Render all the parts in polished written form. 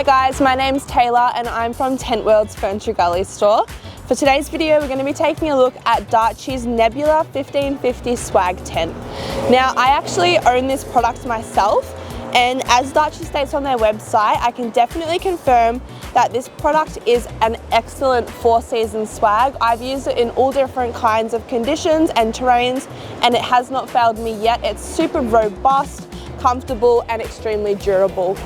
Hi guys, my name's Taylor and I'm from Tentworld's Furniture Gully store. For today's video we're going to be taking a look at Darche's Nebula 1550 swag tent. Now I actually own this product myself, and as Darche states on their website, I can definitely confirm that this product is an excellent 4-season swag. I've used it in all different kinds of conditions and terrains and it has not failed me yet. It's super robust, comfortable and extremely durable.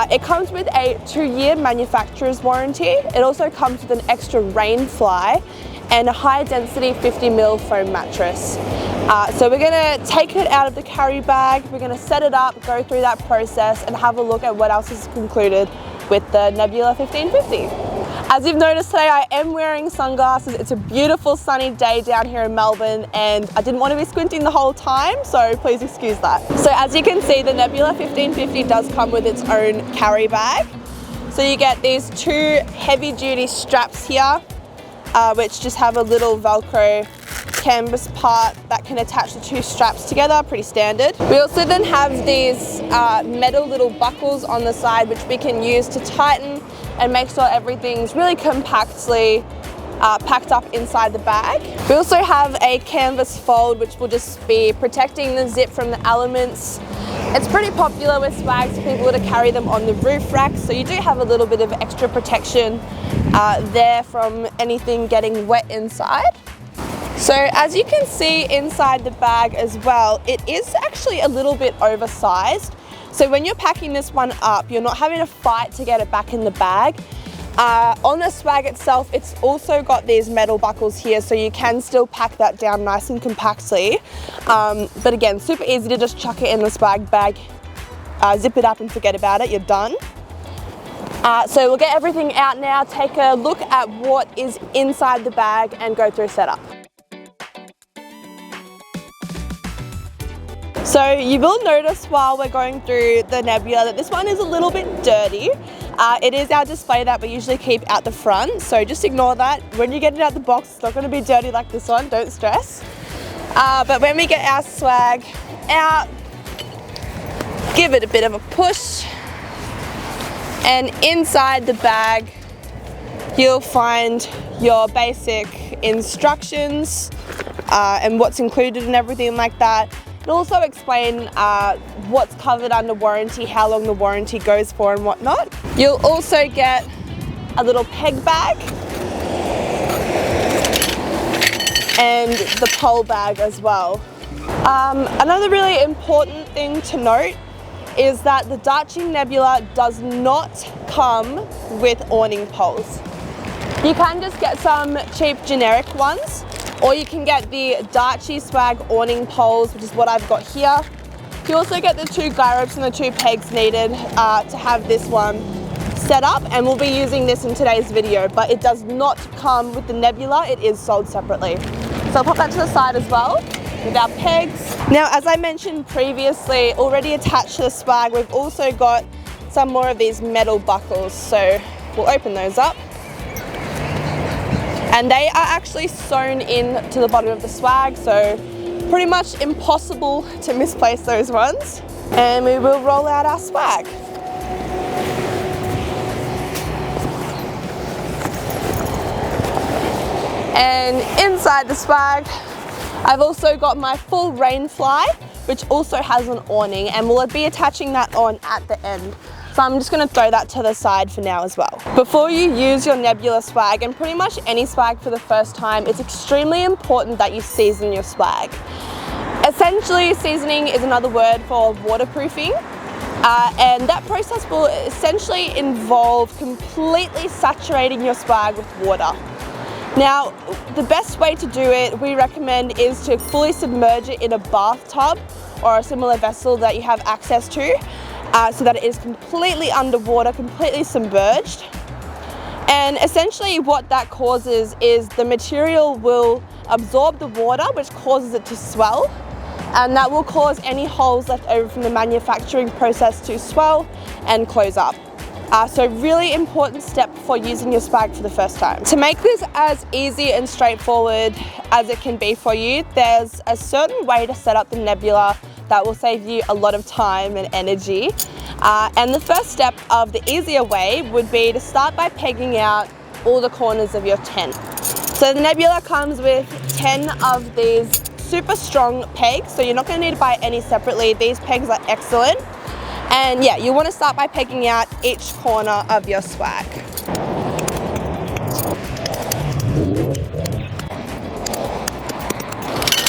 It comes with a 2-year manufacturer's warranty. It also comes with an extra rain fly and a high density 50mm foam mattress. So we're going to take it out of the carry bag, we're going to set it up, go through that process and have a look at what else is included with the Nebula 1550. As you've noticed today, I am wearing sunglasses. It's a beautiful sunny day down here in Melbourne and I didn't want to be squinting the whole time, so please excuse that. So as you can see, the Nebula 1550 does come with its own carry bag. So you get these 2 heavy duty straps here, which just have a little Velcro canvas part that can attach the 2 straps together, pretty standard. We also then have these metal little buckles on the side which we can use to tighten and make sure everything's really compactly packed up inside the bag. We also have a canvas fold which will just be protecting the zip from the elements. It's pretty popular with swags for people to carry them on the roof rack, so you do have a little bit of extra protection there from anything getting wet inside. So as you can see inside the bag as well, it is actually a little bit oversized. So when you're packing this one up, you're not having to fight to get it back in the bag. On the swag itself, it's also got these metal buckles here, so you can still pack that down nice and compactly. But again, super easy to just chuck it in the swag bag, zip it up and forget about it, you're done. So we'll get everything out now, take a look at what is inside the bag and go through setup. So you will notice while we're going through the Nebula that this one is a little bit dirty. It is our display that we usually keep out the front, so just ignore that. When you get it out the box, it's not going to be dirty like this one, don't stress. But when we get our swag out, give it a bit of a push, and inside the bag you'll find your basic instructions and what's included and everything like that. It'll also explain what's covered under warranty, how long the warranty goes for and whatnot. You'll also get a little peg bag and the pole bag as well. Another really important thing to note is that the Darche Nebula does not come with awning poles. You can just get some cheap generic ones, or you can get the Darche swag awning poles, which is what I've got here. You also get the 2 guy ropes and the 2 pegs needed to have this one set up, and we'll be using this in today's video, but it does not come with the Nebula, it is sold separately. So I'll pop that to the side as well with our pegs. Now, as I mentioned previously, already attached to the swag, we've also got some more of these metal buckles, so we'll open those up. And they are actually sewn in to the bottom of the swag, so pretty much impossible to misplace those ones. And we will roll out our swag. And inside the swag, I've also got my full rain fly, which also has an awning, and we'll be attaching that on at the end. So I'm just going to throw that to the side for now as well. Before you use your Nebula swag, and pretty much any swag for the first time, it's extremely important that you season your swag. Essentially, seasoning is another word for waterproofing, and that process will essentially involve completely saturating your swag with water. Now, the best way to do it, we recommend, is to fully submerge it in a bathtub or a similar vessel that you have access to, so that it is completely underwater, completely submerged. And essentially what that causes is the material will absorb the water, which causes it to swell, and that will cause any holes left over from the manufacturing process to swell and close up. So really important step before using your swag for the first time. To make this as easy and straightforward as it can be for you, there's a certain way to set up the Nebula that will save you a lot of time and energy. And the first step of the easier way would be to start by pegging out all the corners of your tent. So the Nebula comes with 10 of these super strong pegs, so you're not going to need to buy any separately. These pegs are excellent. And yeah, you want to start by pegging out each corner of your swag.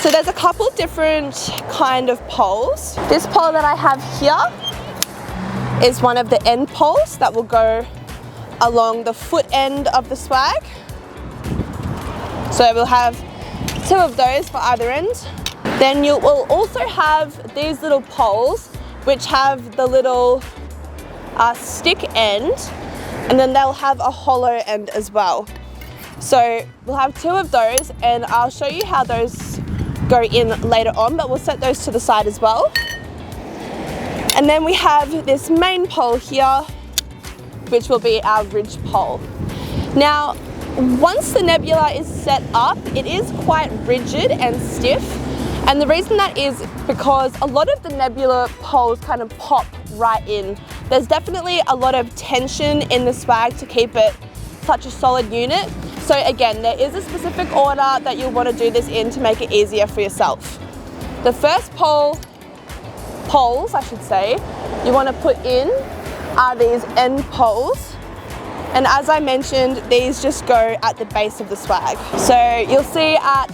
So there's a couple different kind of poles. This pole that I have here is one of the end poles that will go along the foot end of the swag. So we'll have 2 of those for either end. Then you will also have these little poles which have the little stick end, and then they'll have a hollow end as well. So we'll have 2 of those, and I'll show you how those go in later on, but we'll set those to the side as well. And then we have this main pole here, which will be our ridge pole. Now, once the Nebula is set up, it is quite rigid and stiff. And the reason that is because a lot of the Nebula poles kind of pop right in. There's definitely a lot of tension in the swag to keep it such a solid unit. So again, there is a specific order that you'll want to do this in to make it easier for yourself. The first poles, I should say, you want to put in are these end poles. And as I mentioned, these just go at the base of the swag. So you'll see at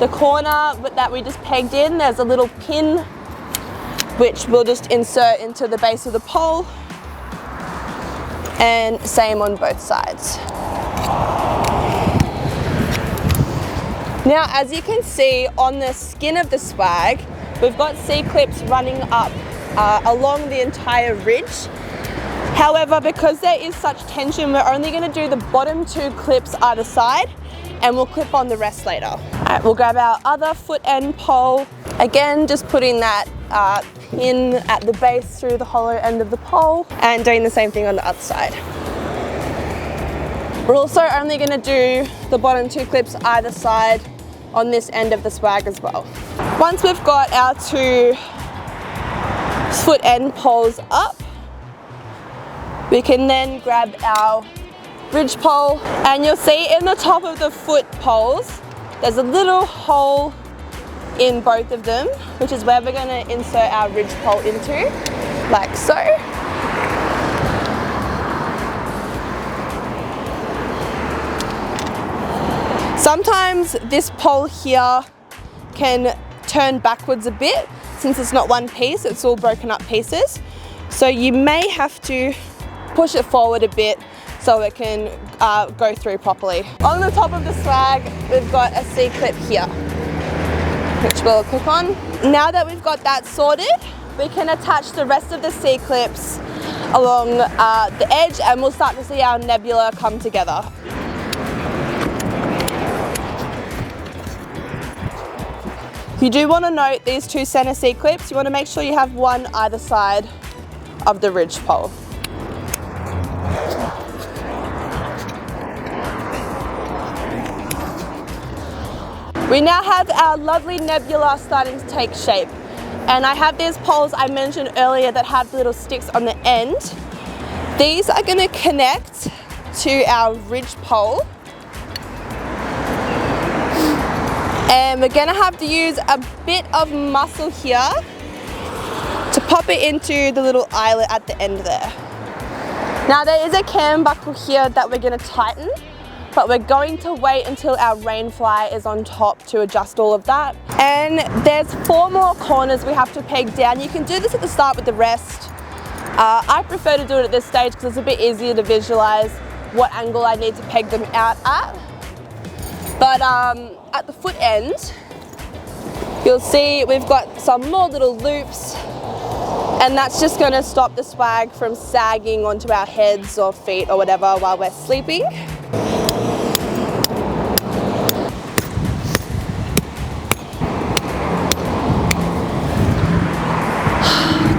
the corner that we just pegged in, there's a little pin which we'll just insert into the base of the pole, and same on both sides. Now, as you can see on the skin of the swag, we've got C-clips running up along the entire ridge. However, because there is such tension, we're only going to do the bottom 2 clips either side, and we'll clip on the rest later. Alright, we'll grab our other foot end pole. Again, just putting that pin at the base through the hollow end of the pole, and doing the same thing on the other side. We're also only going to do the bottom 2 clips either side on this end of the swag as well. Once we've got our 2 foot end poles up, we can then grab our ridge pole, and you'll see in the top of the foot poles there's a little hole in both of them, which is where we're going to insert our ridge pole into, like so. Sometimes this pole here can turn backwards a bit. Since it's not one piece, it's all broken up pieces. So you may have to push it forward a bit so it can go through properly. On the top of the swag, we've got a C-clip here, which we'll clip on. Now that we've got that sorted, we can attach the rest of the C-clips along the edge, and we'll start to see our Nebula come together. You do want to note these 2 center C-clips. You want to make sure you have one either side of the ridge pole. We now have our lovely Nebula starting to take shape. And I have these poles I mentioned earlier that have little sticks on the end. These are going to connect to our ridge pole. And we're going to have to use a bit of muscle here to pop it into the little eyelet at the end there. Now there is a cam buckle here that we're going to tighten, but we're going to wait until our rainfly is on top to adjust all of that. And there's 4 more corners we have to peg down. You can do this at the start with the rest. I prefer to do it at this stage because it's a bit easier to visualize what angle I need to peg them out at. But at the foot end, you'll see we've got some more little loops, and that's just going to stop the swag from sagging onto our heads or feet or whatever while we're sleeping.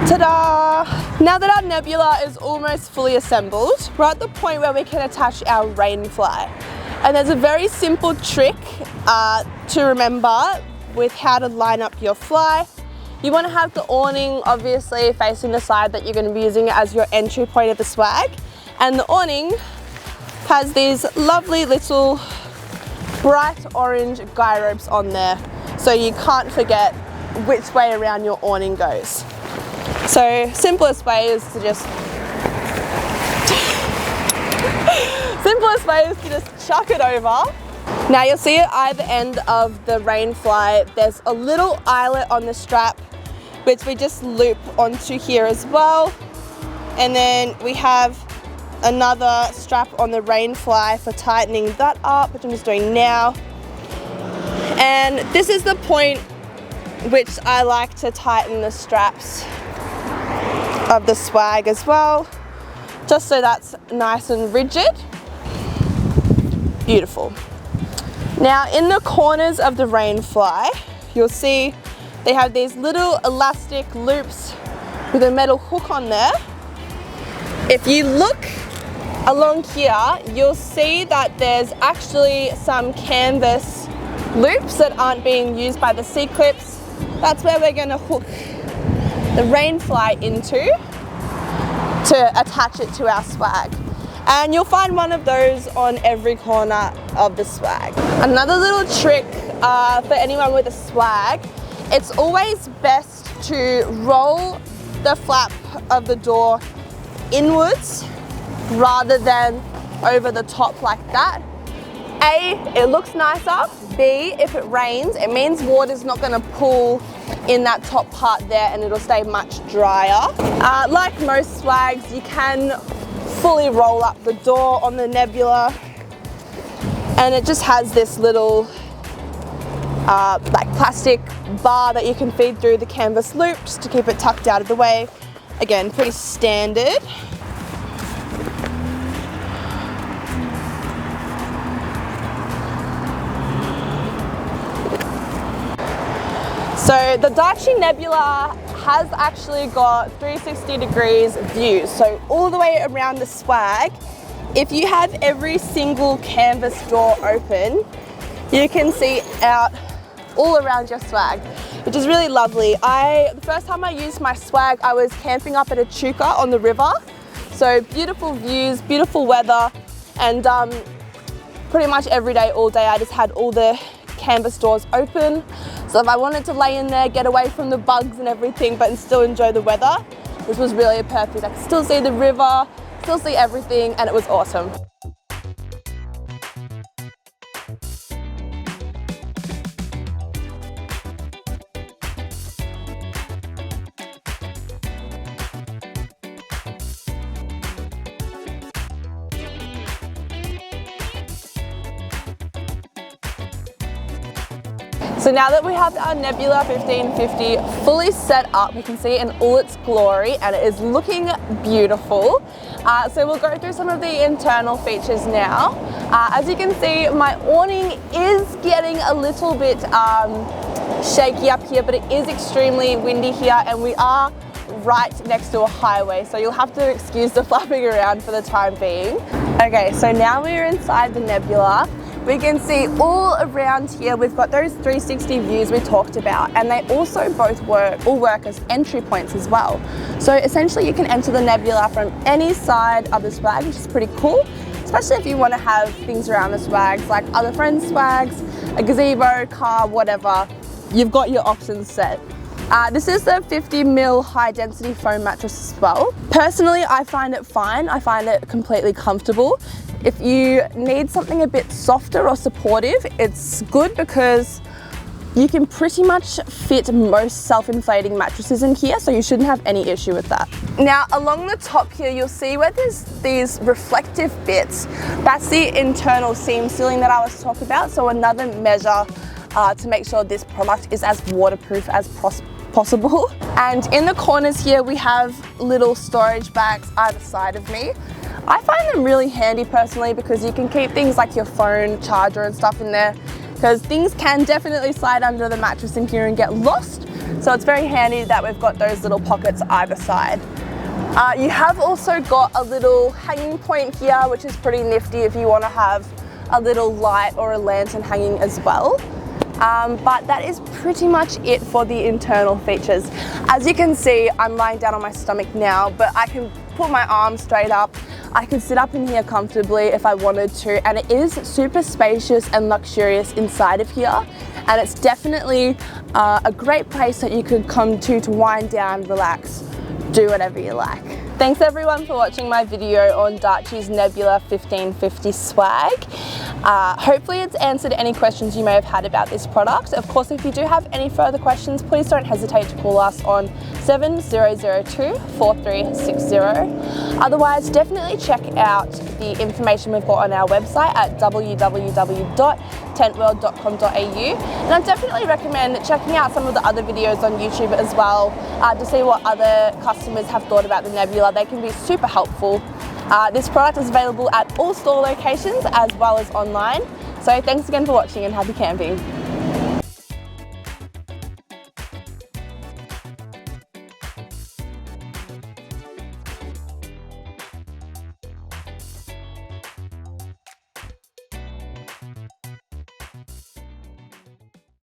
Ta-da! Now that our Nebula is almost fully assembled, we're at the point where we can attach our rainfly. And there's a very simple trick to remember with how to line up your fly. You want to have the awning obviously facing the side that you're going to be using as your entry point of the swag. And the awning has these lovely little bright orange guy ropes on there, so you can't forget which way around your awning goes. So simplest way is to just chuck it over. Now you'll see at either end of the rain fly there's a little eyelet on the strap which we just loop onto here as well, and then we have another strap on the rain fly for tightening that up, which I'm just doing now. And this is the point which I like to tighten the straps of the swag as well, just so that's nice and rigid. Beautiful. Now in the corners of the rain fly, you'll see they have these little elastic loops with a metal hook on there. If you look along here, you'll see that there's actually some canvas loops that aren't being used by the C-clips. That's where we're going to hook the rain fly into to attach it to our swag. And you'll find one of those on every corner of the swag. Another little trick for anyone with a swag, it's always best to roll the flap of the door inwards rather than over the top like that. A, it looks nicer. B, if it rains, it means water's not going to pool in that top part there and it'll stay much drier. Like most swags, you can fully roll up the door on the Nebula, and it just has this little like plastic bar that you can feed through the canvas loop just to keep it tucked out of the way. Again, pretty standard. So the Darche Nebula has actually got 360 degrees views, so all the way around the swag. If you have every single canvas door open, you can see out all around your swag, which is really lovely. The first time I used my swag, I was camping up at a chuka on the river. So beautiful views, beautiful weather, and pretty much every day, all day, I just had all the canvas doors open. So if I wanted to lay in there, get away from the bugs and everything, but still enjoy the weather, this was really perfect. I could still see the river, still see everything, and it was awesome. So now that we have our Nebula 1550 fully set up, you can see it in all its glory and it is looking beautiful. So we'll go through some of the internal features now. As you can see, my awning is getting a little bit shaky up here, but it is extremely windy here and we are right next to a highway, so you'll have to excuse the flapping around for the time being. Okay, so now we're inside the Nebula. We can see all around here, we've got those 360 views we talked about, and they also both work as entry points as well. So essentially you can enter the Nebula from any side of the swag, which is pretty cool, especially if you want to have things around the swags, like other friends' swags, a gazebo, car, whatever. You've got your options set. This is the 50mm high density foam mattress as well. Personally, I find it fine. I find it completely comfortable. If you need something a bit softer or supportive, it's good because you can pretty much fit most self-inflating mattresses in here, so you shouldn't have any issue with that. Now, along the top here, you'll see where there's these reflective bits. That's the internal seam sealing that I was talking about, so another measure to make sure this product is as waterproof as possible. And in the corners here, we have little storage bags either side of me. I find them really handy personally because you can keep things like your phone, charger and stuff in there, because things can definitely slide under the mattress in here and get lost. So it's very handy that we've got those little pockets either side. You have also got a little hanging point here, which is pretty nifty if you want to have a little light or a lantern hanging as well. But that is pretty much it for the internal features. As you can see, I'm lying down on my stomach now, but I can put my arms straight up. I can sit up in here comfortably if I wanted to, and it is super spacious and luxurious inside of here. And it's definitely a great place that you could come to wind down, relax, do whatever you like. Thanks everyone for watching my video on Darche's Nebula 1550 swag. Hopefully it's answered any questions you may have had about this product. Of course, if you do have any further questions, please don't hesitate to call us on 7002-4360. Otherwise, definitely check out the information we've got on our website at www.tentworld.com.au, and I definitely recommend checking out some of the other videos on YouTube as well to see what other customers have thought about the Nebula. They can be super helpful. This product is available at all store locations as well as online. So thanks again for watching and happy camping.